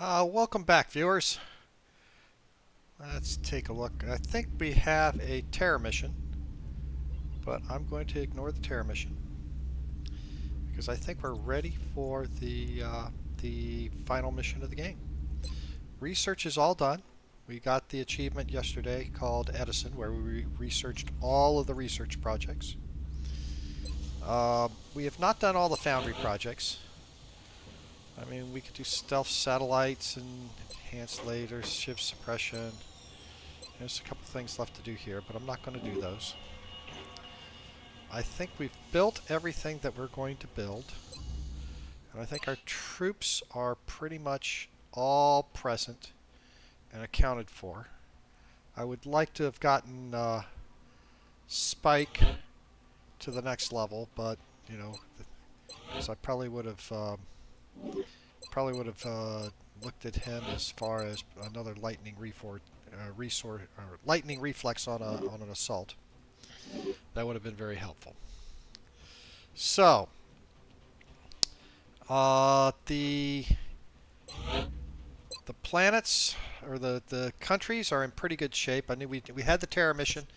Welcome back, viewers. Let's take a look. I think we have a terror mission, but I'm going to ignore the terror mission because I think we're ready for the final mission of the game. Research is all done. We got the achievement yesterday called Edison, where we researched all of the research projects. We have not done all the Foundry projects. I mean, we could do stealth satellites and enhanced laser, shift suppression. There's a couple things left to do here, but I'm not going to do those. I think we've built everything that we're going to build. And I think our troops are pretty much all present and accounted for. I would like to have gotten Spike to the next level, but, you know, because I probably would have looked at him as far as another lightning lightning reflex on an assault. That would have been very helpful. So, the planets or the countries are in pretty good shape. I knew we had the Terra mission.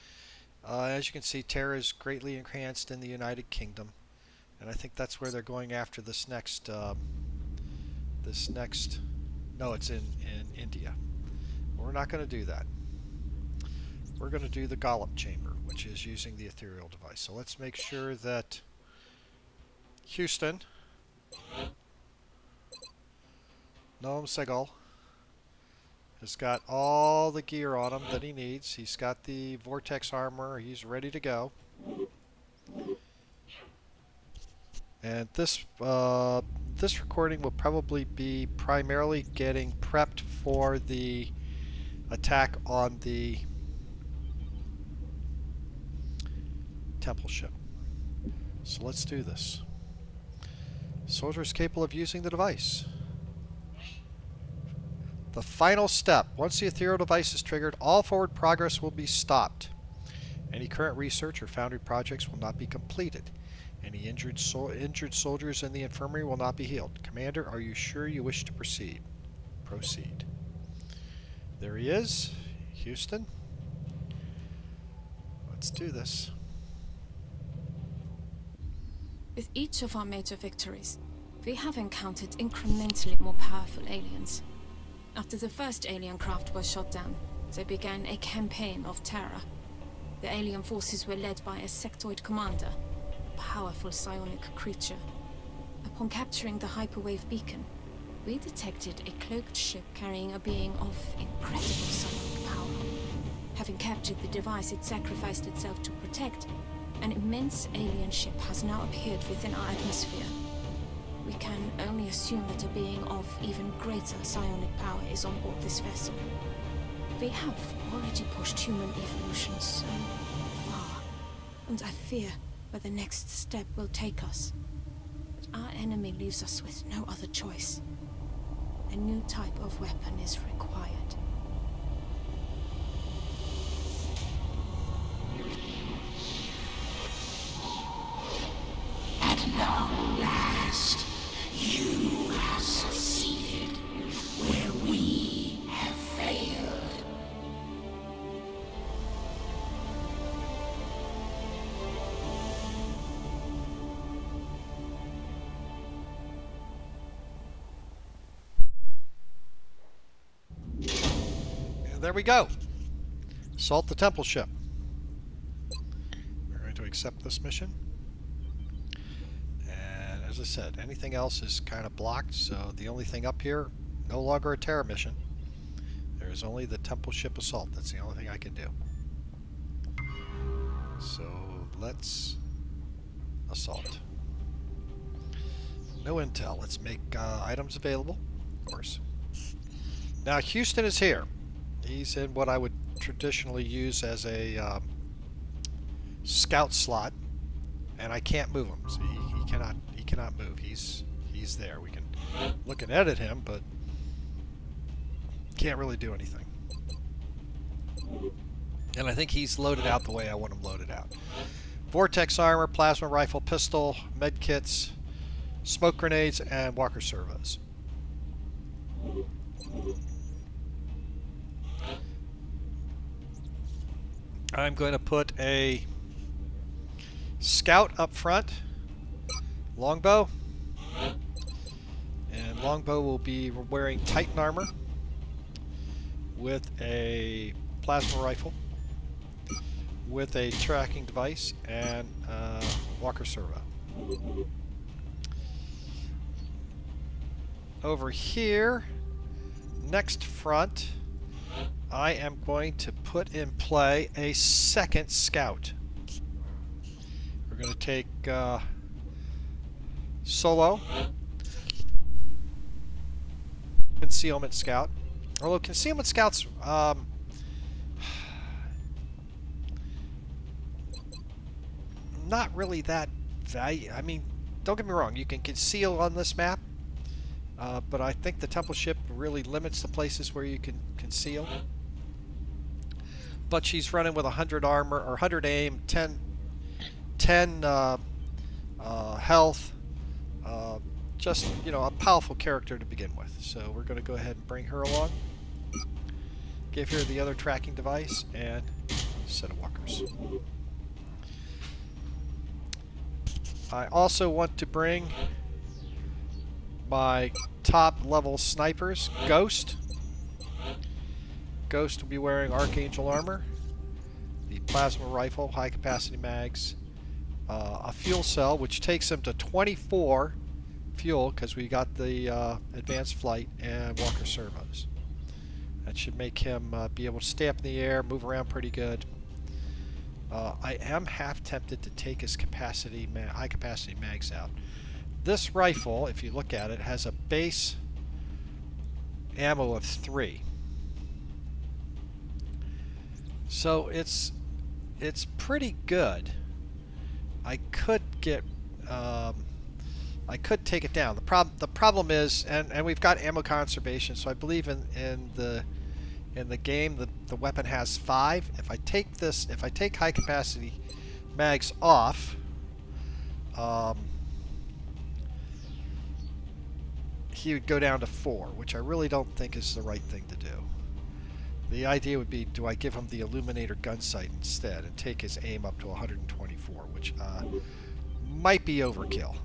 As you can see, Terra is greatly enhanced in the United Kingdom, and I think that's where they're going after this next. No, it's in India. We're not going to do that. We're going to do the Gollop chamber, which is using the ethereal device. So let's make sure that Houston, Noam Segal, has got all the gear on him that he needs. He's got the vortex armor. He's ready to go. And this recording will probably be primarily getting prepped for the attack on the temple ship. So let's do this. Soldiers capable of using the device. The final step. Once the ethereal device is triggered, all forward progress will be stopped. Any current research or Foundry projects will not be completed. Any injured soldiers in the infirmary will not be healed. Commander, are you sure you wish to proceed? Proceed. There he is. Houston. Let's do this. With each of our major victories, we have encountered incrementally more powerful aliens. After the first alien craft was shot down, they began a campaign of terror. The alien forces were led by a sectoid commander, a powerful psionic creature. Upon capturing the hyperwave beacon, we detected a cloaked ship carrying a being of incredible psionic power. Having captured the device it sacrificed itself to protect, an immense alien ship has now appeared within our atmosphere. We can only assume that a being of even greater psionic power is on board this vessel. We have already pushed human evolution so far, and I fear where the next step will take us. But our enemy leaves us with no other choice. A new type of weapon is required. At long last, you have succeeded where we have failed. And there we go. Assault the temple ship. We're going to accept this mission. And as I said, anything else is kind of blocked, so the only thing up here, no longer a terror mission. There's only the temple ship assault. That's the only thing I can do. So let's assault. No intel. Let's make items available, of course. Now Houston is here. He's in what I would traditionally use as a scout slot, and I can't move him. So he cannot move. He's there. We can look and edit him, but can't really do anything. And I think he's loaded out the way I want him loaded out. Vortex armor, plasma rifle, pistol, med kits, smoke grenades, and walker servos. I'm going to put a scout up front, longbow, and longbow will be wearing Titan armor with a plasma rifle, with a tracking device, and walker servo. Over here, next front, I am going to put in play a second scout. We're going to take Solo, concealment scout. Although concealment scouts, not really that value. I mean, don't get me wrong, you can conceal on this map, but I think the temple ship really limits the places where you can conceal. But she's running with 100 armor, or 100 aim, 10 health. Just, you know, a powerful character to begin with. So we're going to go ahead and bring her along. Give her the other tracking device and set of walkers. I also want to bring my top level snipers. Ghost. Ghost will be wearing Archangel armor, the plasma rifle, high capacity mags, a fuel cell which takes him to 24 fuel because we got the advanced flight, and walker servos. That should make him be able to stay up in the air, move around pretty good. I am half tempted to take his high capacity mags out. This rifle, if you look at it, has a base ammo of 3. So it's pretty good. I could get I could take it down. The problem is, and we've got ammo conservation, so I believe in the game the weapon has 5. If I take high capacity mags off, he would go down to 4, which I really don't think is the right thing to do. The idea would be, do I give him the Illuminator gun sight instead and take his aim up to 124, which might be overkill.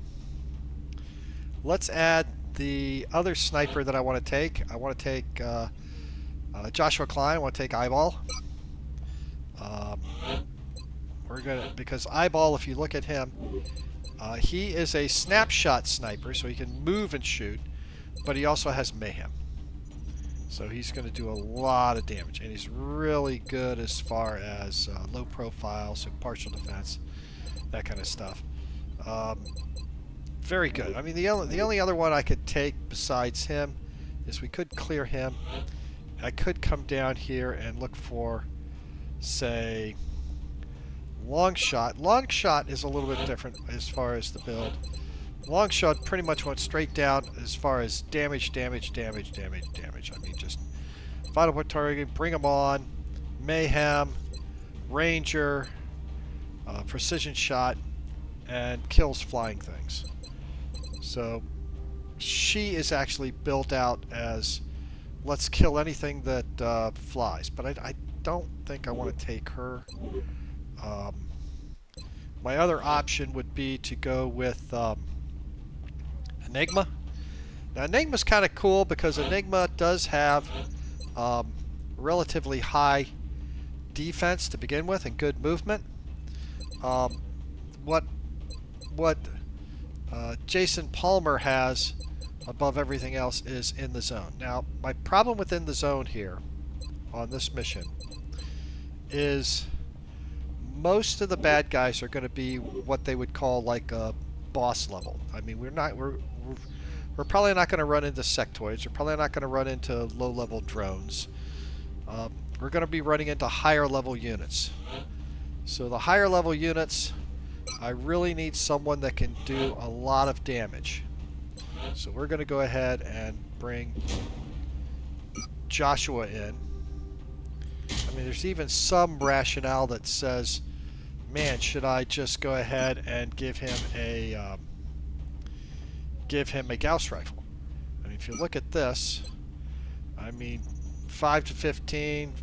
Let's add the other sniper that I want to take. I want to take Joshua Klein. I want to take Eyeball. Because Eyeball, if you look at him, he is a snapshot sniper, so he can move and shoot, but he also has mayhem. So he's going to do a lot of damage, and he's really good as far as low profile, so partial defense, that kind of stuff. Very good. I mean, the only other one I could take besides him is we could clear him. I could come down here and look for, say, Longshot. Longshot is a little bit different as far as the build. Longshot pretty much went straight down as far as damage. I mean, just final point target, bring them on, mayhem, ranger, precision shot, and kills flying things. So she is actually built out as let's kill anything that flies, but I don't think I want to take her. My other option would be to go with Enigma. Now Enigma's kind of cool because Enigma does have relatively high defense to begin with and good movement. What Jason Palmer has above everything else is in the zone. Now my problem within the zone here on this mission is most of the bad guys are going to be what they would call like a boss level. I mean, we're probably not going to run into sectoids. We're probably not going to run into low-level drones. We're going to be running into higher-level units. So the higher-level units, I really need someone that can do a lot of damage. So we're going to go ahead and bring Joshua in. I mean, there's even some rationale that says, man, should I just go ahead and give him a Gauss rifle? I mean, if you look at this, I mean, 5 to 15,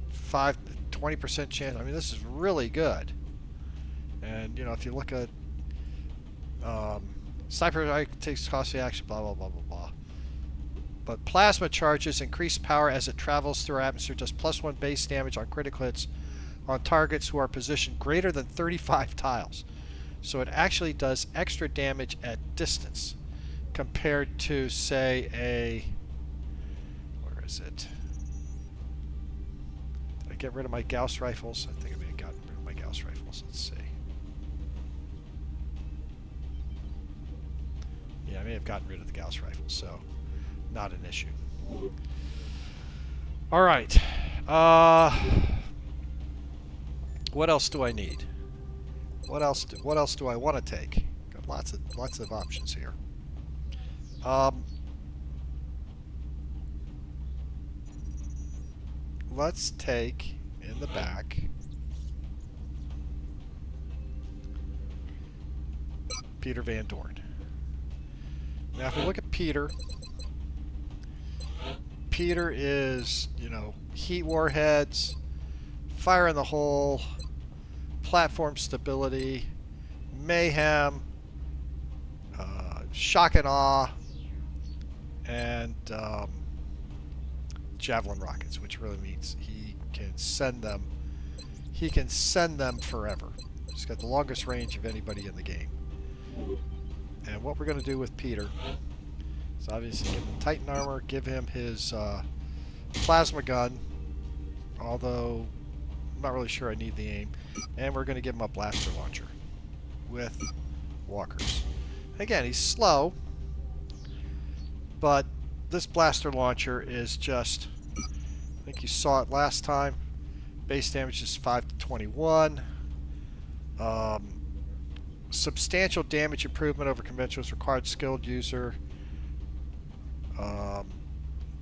20% chance. I mean, this is really good. And, you know, if you look at sniper takes costly action, blah, blah, blah, blah, blah. But plasma charges increase power as it travels through our atmosphere, does +1 base damage on critical hits on targets who are positioned greater than 35 tiles. So it actually does extra damage at distance compared to, say, a... Where is it? Did I get rid of my Gauss rifles? I think I may have gotten rid of my Gauss rifles. Let's see. Yeah, I may have gotten rid of the Gauss rifles, so not an issue. All right. What else do I need? What else do I want to take? Got lots of options here. Let's take in the back Peter Van Dorn. Now, if we look at Peter, Peter is, you know, heat warheads, fire in the hole, platform stability, mayhem, shock and awe, and javelin rockets, which really means he can send them. He can send them forever. He's got the longest range of anybody in the game. And what we're going to do with Peter is obviously give him Titan armor, give him his plasma gun, although I'm not really sure I need the aim, and we're going to give him a blaster launcher with walkers. Again, he's slow, but this blaster launcher is just, I think you saw it last time, base damage is 5 to 21. Substantial damage improvement over conventionals, required skilled user.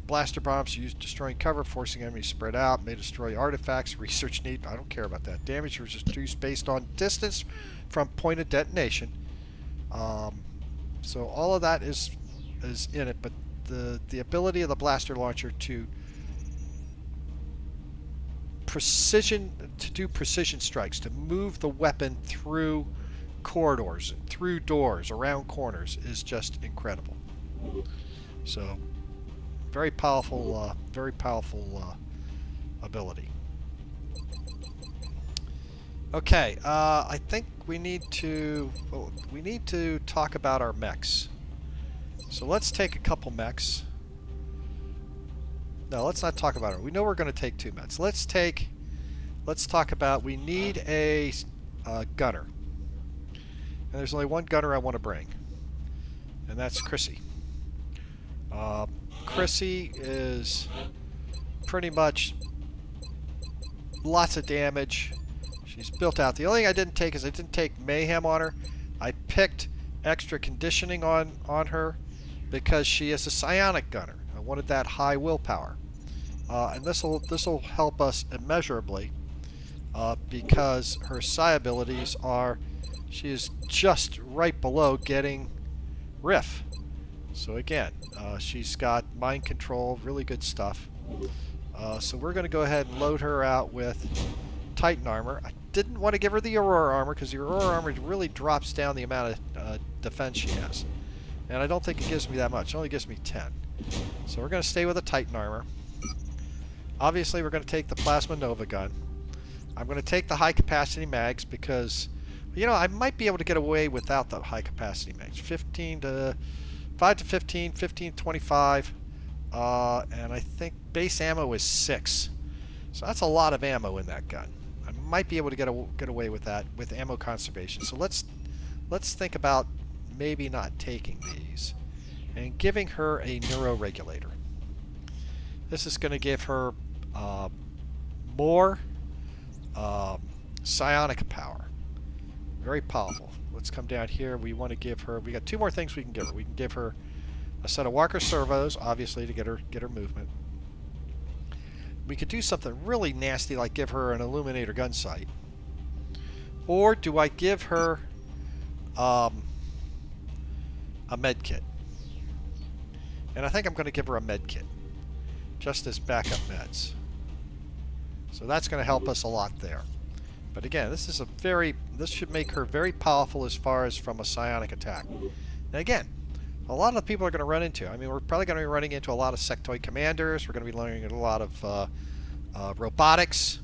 Blaster bombs used destroying cover, forcing enemies spread out, may destroy artifacts, research need. I don't care about that. Damage is reduced based on distance from point of detonation. So all of that is in it, but the ability of the blaster launcher to do precision strikes, to move the weapon through corridors and through doors, around corners, is just incredible. So very powerful ability. Okay, I think we need to talk about our mechs. So let's take a couple mechs. No, let's not talk about it. We know we're going to take 2 mechs. Let's talk about, we need a gunner. And there's only one gunner I want to bring, and that's Chrissy. Chrissy is pretty much lots of damage. She's built out. The only thing I didn't take is I didn't take mayhem on her. I picked extra conditioning on her because she is a psionic gunner. I wanted that high willpower, and this will help us immeasurably because her psi abilities are. She is just right below getting Riff. So again, she's got mind control, really good stuff. So we're going to go ahead and load her out with Titan armor. I didn't want to give her the Aurora armor because the Aurora armor really drops down the amount of defense she has. And I don't think it gives me that much. It only gives me 10. So we're going to stay with a Titan armor. Obviously, we're going to take the Plasma Nova gun. I'm going to take the high capacity mags because, you know, I might be able to get away without the high capacity mags. 5 to 15, 15 to 25, and I think base ammo is 6. So that's a lot of ammo in that gun. I might be able to get away with that with ammo conservation. So let's think about maybe not taking these and giving her a neuroregulator. This is going to give her more psionic power. Very powerful. Let's come down here. We want to give her. We got 2 more things we can give her. We can give her a set of Walker servos, obviously, to get her movement. We could do something really nasty, like give her an illuminator gun sight. Or do I give her a med kit? And I think I'm going to give her a med kit. just as backup meds. So that's going to help us a lot there. But again, this should make her very powerful as far as from a psionic attack. And again, a lot of the people are going to run into. I mean, we're probably going to be running into a lot of sectoid commanders. We're going to be learning a lot of robotics.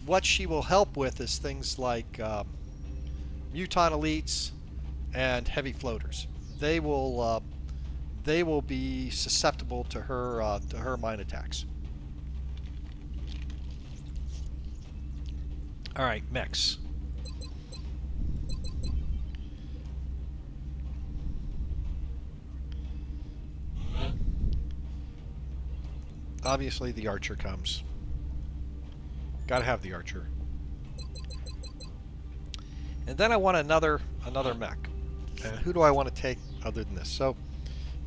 What she will help with is things like muton elites and heavy floaters. They will be susceptible to her mine attacks. All right, mechs. Obviously, the archer comes. Gotta have the archer. And then I want another mech. And who do I want to take other than this? So,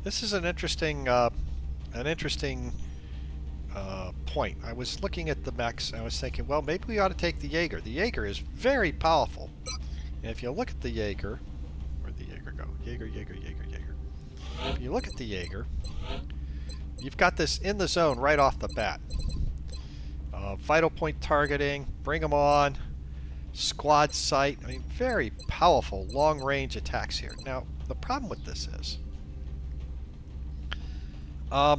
this is an interesting point. I was looking at the mechs and I was thinking, well, maybe we ought to take the Jaeger. The Jaeger is very powerful. And if you look at the Jaeger, where'd the Jaeger go? Jaeger. If you look at the Jaeger, you've got this in the zone right off the bat. Vital point targeting, bring them on, squad sight. I mean, very powerful long-range attacks here. Now, the problem with this is, how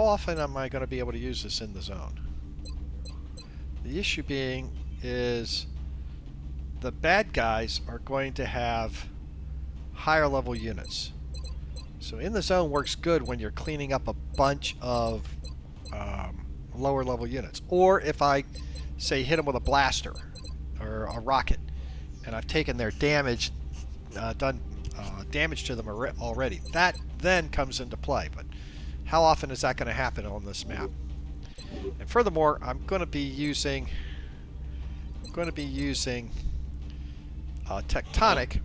often am I going to be able to use this in the zone? The issue being is the bad guys are going to have higher level units. So in the zone works good when you're cleaning up a bunch of lower level units. Or if I, say, hit them with a blaster or a rocket, and I've taken their damage, done damage to them already. That then comes into play. But how often is that going to happen on this map? And furthermore, I'm going to be using Tectonic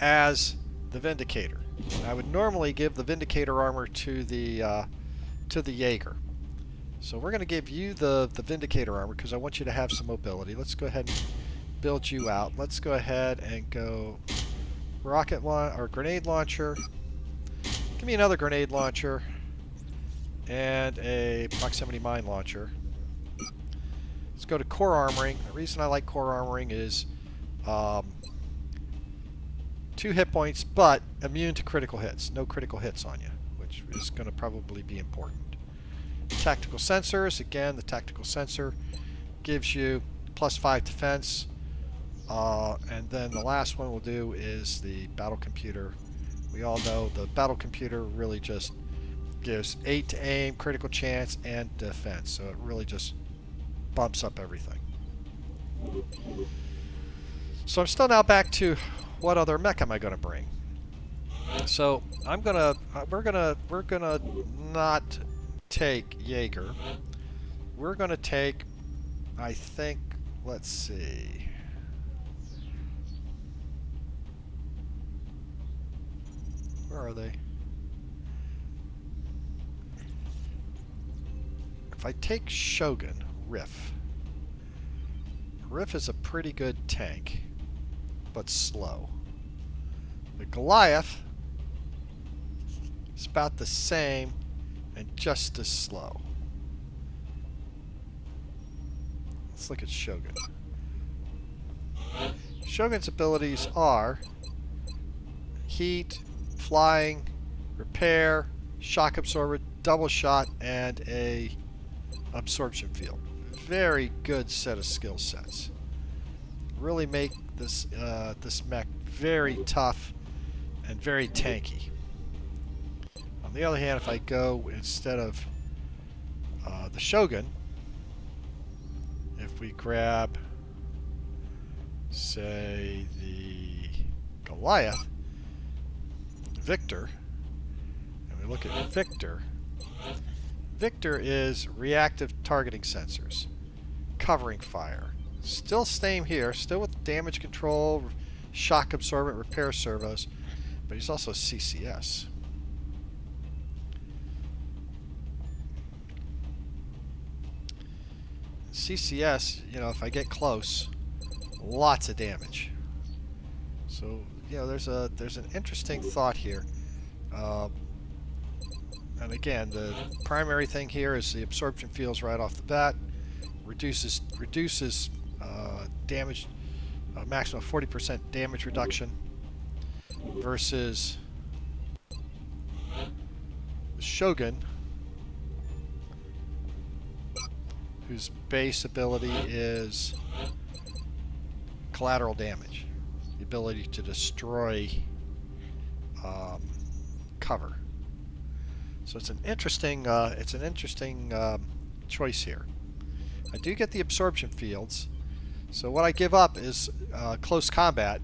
as the Vindicator. I would normally give the Vindicator armor to the Jaeger. So we're going to give you the Vindicator armor because I want you to have some mobility. Let's go ahead and build you out. Let's go ahead and go grenade launcher. Give me another grenade launcher and a proximity mine launcher. Let's go to core armoring. The reason I like core armoring is 2 hit points, but immune to critical hits. No critical hits on you, which is going to probably be important. Tactical sensors. Again, the tactical sensor gives you +5 defense. And then the last one we'll do is the battle computer. We all know the battle computer really just gives 8 to aim, critical chance, and defense. So it really just bumps up everything. So I'm still now back to what other mech am I going to bring? So we're gonna not take Jaeger. We're gonna take, I think, let's see. Where are they? If I take Shogun, Riff is a pretty good tank, but slow. The Goliath is about the same and just as slow. Let's look at Shogun. Shogun's abilities are heat, flying, repair, shock absorber, double shot, and a absorption field. Very good set of skill sets. Really make this this mech very tough and very tanky. On the other hand, if I go instead of the Shogun, if we grab, say, the Goliath, Victor, and we look at Victor, Victor is reactive targeting sensors, covering fire. Still same here, still with damage control, shock absorbent, repair servos, but he's also CCS. CCS, you know, if I get close, lots of damage. So you know, there's an interesting thought here. Um, and again, the primary thing here is the absorption fields right off the bat. Reduces damage, maximum 40% damage reduction versus the Shogun, whose base ability is collateral damage, the ability to destroy cover. So it's an interesting choice here. I do get the absorption fields, so what I give up is close combat,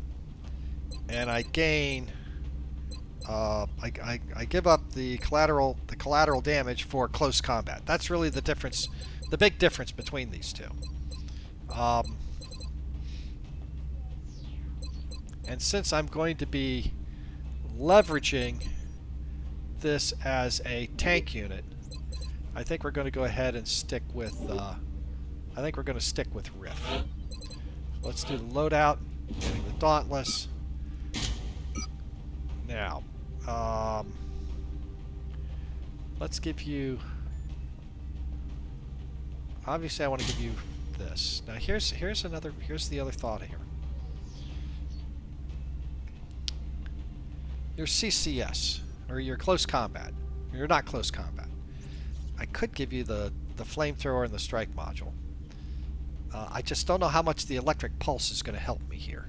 and I gain. I give up the collateral damage for close combat. That's really the difference, the big difference between these two. And since I'm going to be leveraging this as a tank unit, I think we're going to go ahead and stick with. I think we're going to stick with Riff. Let's do the loadout, getting the Dauntless. Now, let's give you. Obviously, I want to give you this. Now, here's the other thought here. Your CCS, or your close combat. You're not close combat. I could give you the flamethrower and the strike module. I just don't know how much the electric pulse is going to help me here.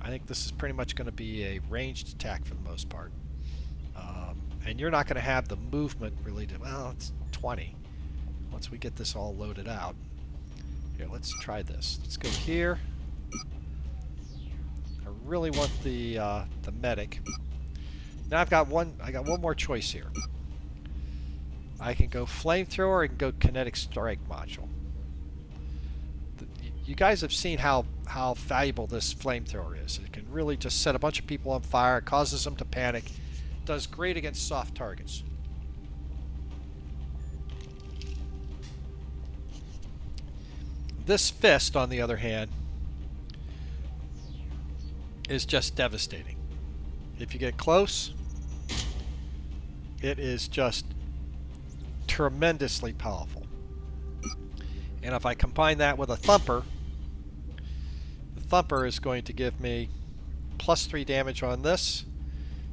I think this is pretty much going to be a ranged attack for the most part. And you're not going to have the movement related. Well, it's 20 once we get this all loaded out. Here, let's try this. Let's go here. I really want the medic. Now I got one more choice here. I can go flamethrower and go kinetic strike module. You guys have seen how valuable this flamethrower is. It can really just set a bunch of people on fire, it causes them to panic, does great against soft targets. This fist, on the other hand, is just devastating. If you get close, it is just tremendously powerful. And if I combine that with a thumper, the thumper is going to give me +3 damage on this.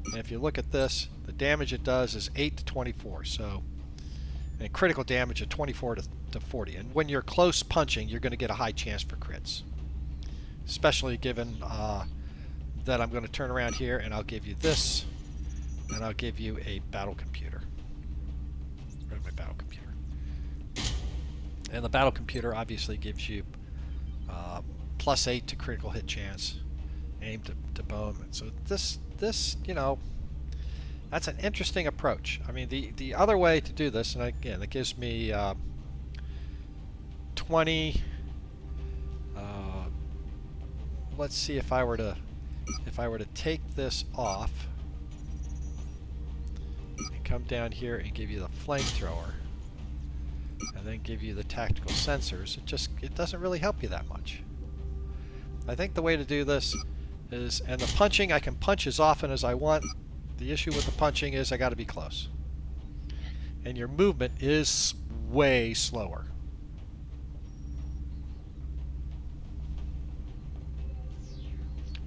And if you look at this, the damage it does is 8 to 24. So, and critical damage of 24 to 40. And when you're close punching, you're going to get a high chance for crits. Especially given that I'm going to turn around here and I'll give you this, and I'll give you a battle computer. Where's my battle computer? And the battle computer obviously gives you +8 to critical hit chance, aim to bone. So this, you know, that's an interesting approach. I mean, the other way to do this, and again, it gives me 20. Let's see if I were to take this off and come down here and give you the flamethrower, and then give you the tactical sensors. It doesn't really help you that much. I think the way to do this is, and the punching, I can punch as often as I want. The issue with the punching is I got to be close. And your movement is way slower.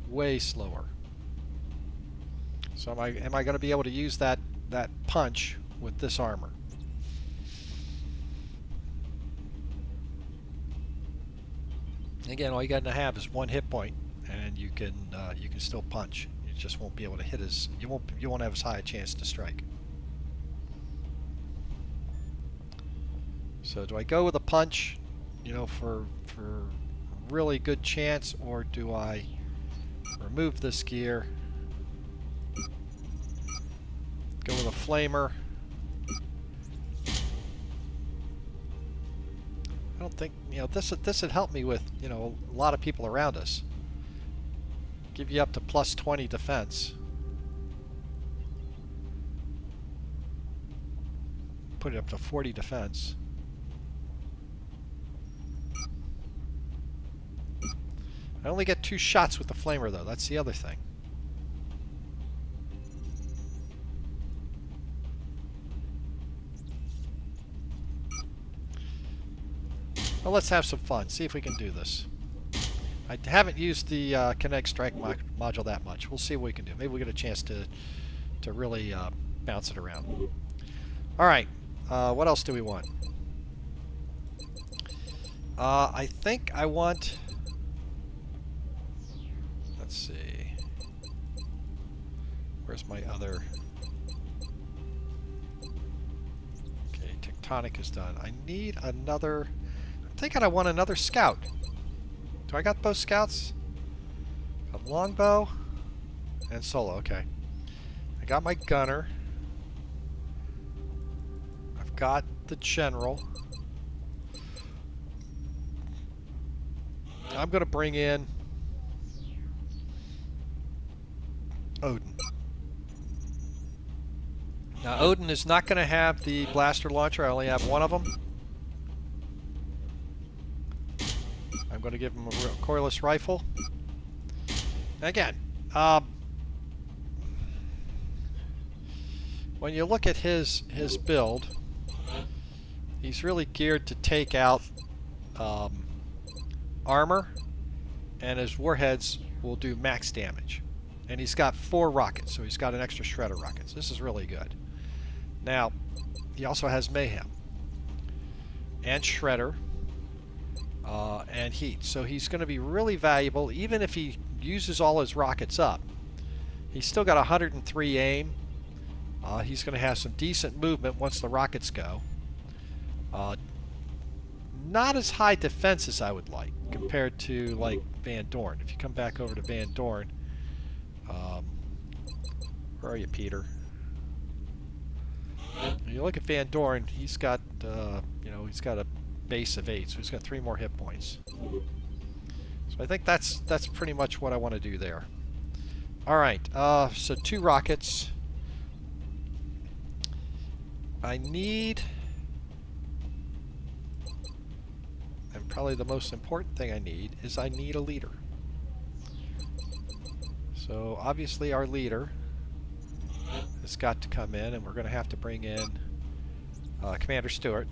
Way slower. So am I going to be able to use that punch with this armor? Again, all you got to have is 1 hit point, and you can still punch. You just won't be able to hit as you won't have as high a chance to strike. So do I go with a punch, you know, for really good chance, or do I remove this gear, go with a flamer? I don't think, you know, this would help me with, you know, a lot of people around us. Give you up to +20 defense. Put it up to 40 defense. I only get 2 shots with the flamer though, that's the other thing. Well, let's have some fun. See if we can do this. I haven't used the kinetic strike module that much. We'll see what we can do. Maybe we get a chance to really bounce it around. All right. What else do we want? I think I want... Let's see. Where's my other... Okay, Tectonic is done. I need another... I'm thinking I want another scout. Do I got both scouts? Got longbow and solo. Okay. I got my gunner. I've got the general. I'm going to bring in Odin. Now, Odin is not going to have the blaster launcher. I only have one of them. I'm going to give him a recoilless rifle. Again, when you look at his build, he's really geared to take out armor, and his warheads will do max damage. And he's got 4 rockets, so he's got an extra shredder rockets. This is really good. Now, he also has mayhem and shredder and heat, so he's going to be really valuable. Even if he uses all his rockets up, he's still got 103 aim. He's going to have some decent movement once the rockets go. Not as high defense as I would like compared to like Van Dorn. If you come back over to Van Dorn, where are you, Peter? When you look at Van Dorn, he's got he's got a base of 8, so he's got 3 more hit points. So I think that's pretty much what I want to do there. All right, so 2 rockets. I need, and probably the most important thing I need, is I need a leader. So obviously our leader has got to come in, and we're going to have to bring in Commander Stewart.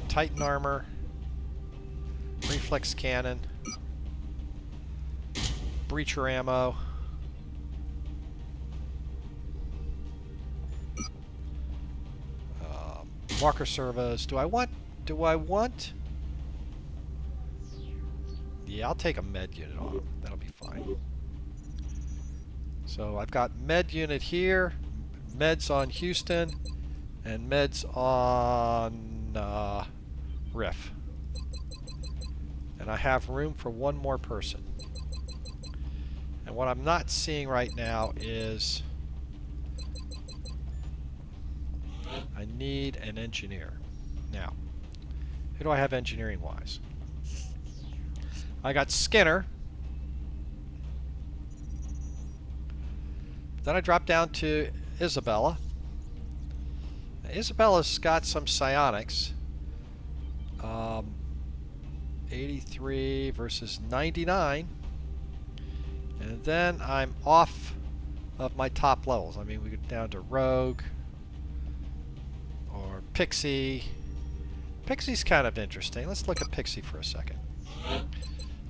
Titan armor, reflex cannon, breacher ammo, walker servos. Do I want? Yeah, I'll take a med unit on him. That'll be fine. So I've got med unit here, meds on Houston, and meds on Riff. And I have room for 1 more person. And what I'm not seeing right now is I need an engineer. Now, who do I have engineering-wise? I got Skinner. Then I drop down to Isabella. Now, Isabella's got some psionics. 83 versus 99. And then I'm off of my top levels. I mean, we go down to Rogue or Pixie. Pixie's kind of interesting. Let's look at Pixie for a second.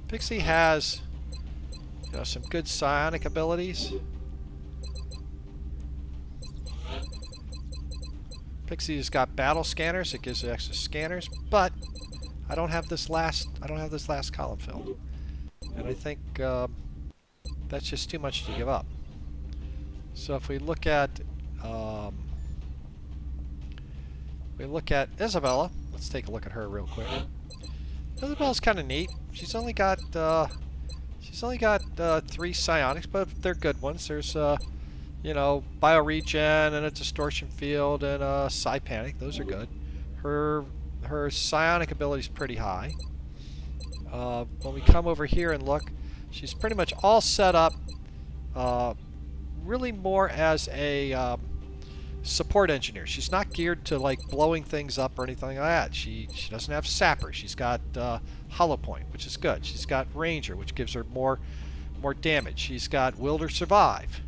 Pixie has, some good psionic abilities. Pixie's got battle scanners. It gives her extra scanners, but I don't have this last column filled, and I think that's just too much to give up. So if we look at Isabella, let's take a look at her real quick. Isabella's kind of neat. She's only got 3 psionics, but they're good ones. There's bioregen and a distortion field and a psi panic. Those are good. Her psionic ability is pretty high. When we come over here and look, she's pretty much all set up really more as a support engineer. She's not geared to like blowing things up or anything like that. She doesn't have sapper. She's got hollow point, which is good. She's got ranger, which gives her more damage. She's got will to survive.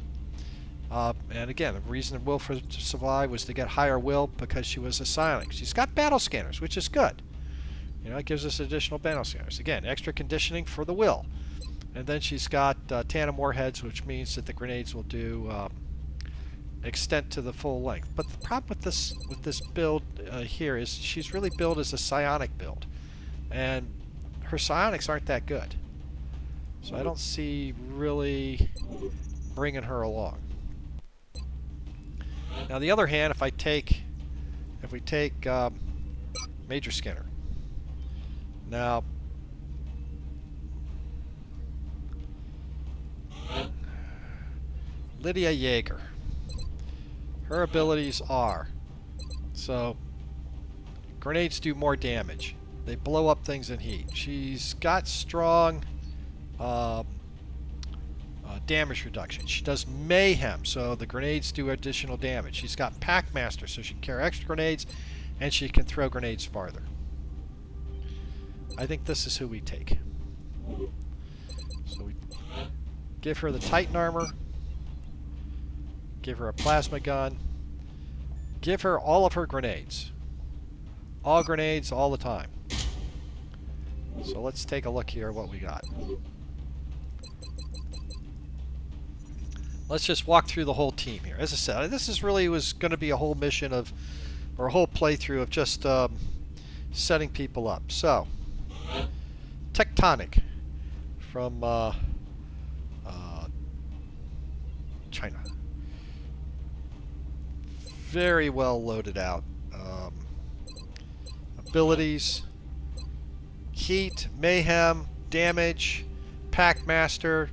And again, the reason will for her to survive was to get higher will because she was a psionic. She's got battle scanners, which is good. You know, it gives us additional battle scanners. Again, extra conditioning for the will. And then she's got tandem warheads, which means that the grenades will do extent to the full length. But the problem with this build here is she's really billed as a psionic build, and her psionics aren't that good. So I don't see really bringing her along. Now, on the other hand, if we take Major Skinner. Now, Lydia Yeager. Her abilities are, so grenades do more damage. They blow up things in heat. She's got strong damage reduction. She does mayhem, so the grenades do additional damage. She's got Packmaster, so she can carry extra grenades, and she can throw grenades farther. I think this is who we take. So we give her the Titan armor, give her a plasma gun, give her all of her grenades. All grenades, all the time. So let's take a look here at what we got. Let's just walk through the whole team here. As I said, this is really was going to be a whole mission of, or a whole playthrough of just setting people up. So, Tectonic from China. Very well loaded out. Abilities, heat, mayhem, damage, Packmaster,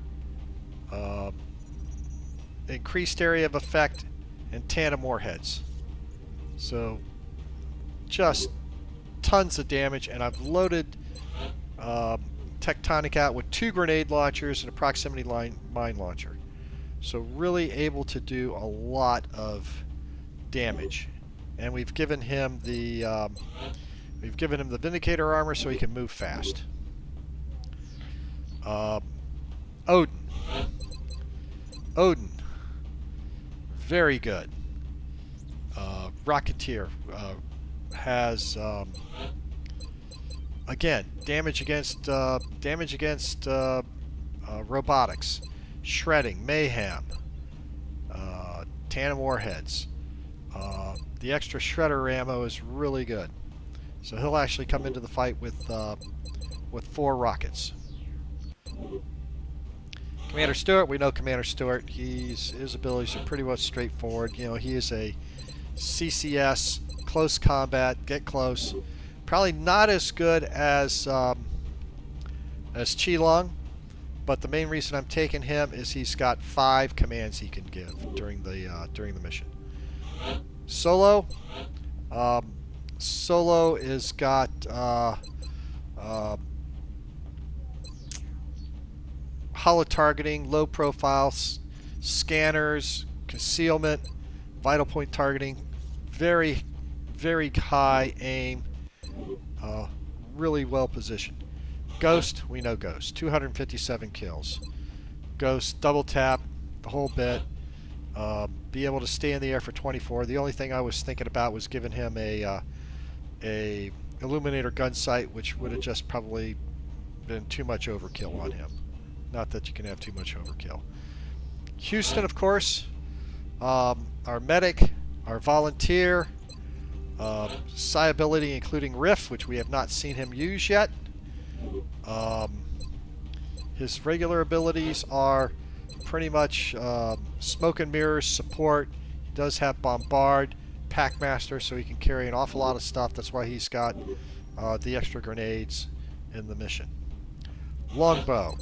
increased area of effect, and tandem warheads. So just tons of damage, and I've loaded Tectonic out with 2 grenade launchers and a proximity mine launcher. So really able to do a lot of damage. And we've given him the Vindicator armor so he can move fast. Odin. Very good. Rocketeer has again damage against robotics, shredding, mayhem, tandem warheads. The extra shredder ammo is really good, so he'll actually come into the fight with 4 rockets. Commander Stewart, we know Commander Stewart. His abilities are pretty much straightforward. You know, he is a CCS, close combat, get close. Probably not as good as Qilong, but the main reason I'm taking him is he's got 5 commands he can give during the mission. Solo is got holo targeting, low profiles, scanners, concealment, vital point targeting, very, very high aim, really well positioned. Ghost, we know Ghost, 257 kills. Ghost, double tap, the whole bit, be able to stay in the air for 24. The only thing I was thinking about was giving him a Illuminator gun sight, which would have just probably been too much overkill on him. Not that you can have too much overkill. Houston, of course, our medic, our volunteer, psi ability including Riff, which we have not seen him use yet. His regular abilities are pretty much smoke and mirrors, support. He does have bombard, Packmaster, so he can carry an awful lot of stuff. That's why he's got the extra grenades in the mission. Longbow.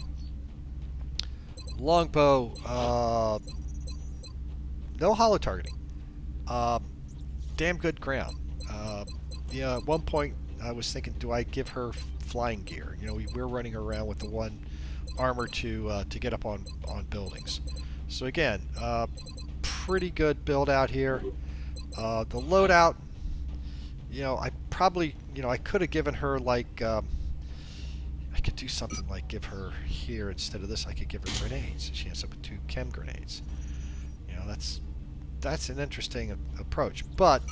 No holo targeting. Damn good ground. Yeah, at one point I was thinking, do I give her flying gear? You know, we're running around with the 1 armor to get up on buildings. So again, pretty good build out here. The loadout, you know, I could have given her like. I could do something like give her here instead of this. I could give her grenades. She ends up with 2 chem grenades. You know, That's an interesting approach. But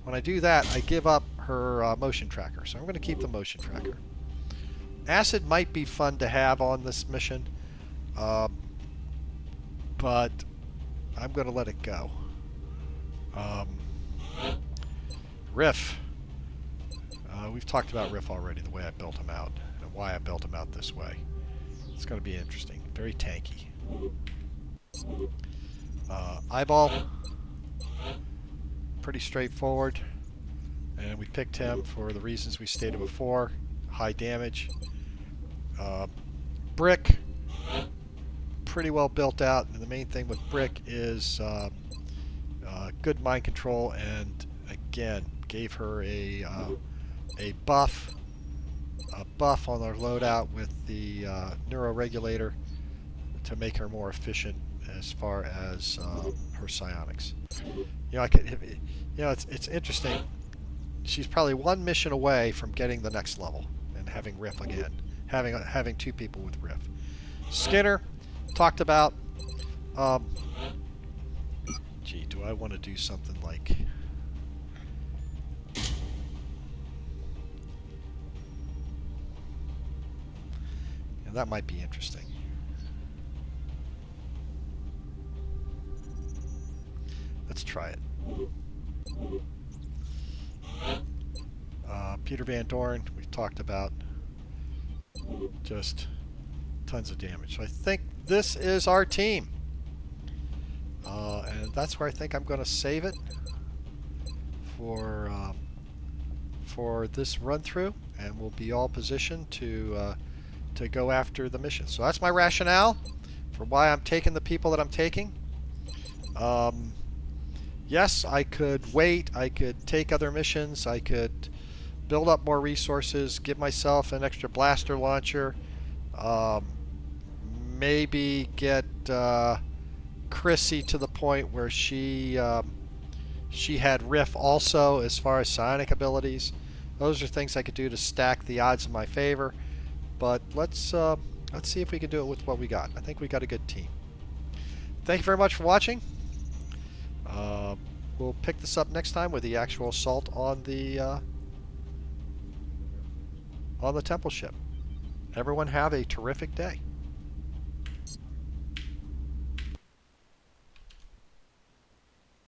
when I do that, I give up her motion tracker. So I'm going to keep the motion tracker. Acid might be fun to have on this mission, but I'm going to let it go. Riff. We've talked about Riff already, the way I built him out, and why I built him out this way. It's going to be interesting. Very tanky. Eyeball. Pretty straightforward. And we picked him for the reasons we stated before. High damage. Brick. Pretty well built out. And the main thing with Brick is good mind control, and again, gave her a buff on our loadout with the neuroregulator to make her more efficient as far as her psionics. You know, it's interesting. She's probably one mission away from getting the next level and having Riff again, having two people with Riff. Skinner talked about. Gee, do I want to do something like? And that might be interesting. Let's try it. Peter Van Dorn, we've talked about. Just tons of damage. So I think this is our team. And that's where I think I'm going to save it for this run through, and we'll be all positioned to go after the mission. So that's my rationale for why I'm taking the people that I'm taking. Yes, I could wait. I could take other missions. I could build up more resources, give myself an extra blaster launcher, maybe get Chrissy to the point where she had Riff also as far as psionic abilities. Those are things I could do to stack the odds in my favor. But let's see if we can do it with what we got. I think we got a good team. Thank you very much for watching. We'll pick this up next time with the actual assault on the temple ship. Everyone have a terrific day.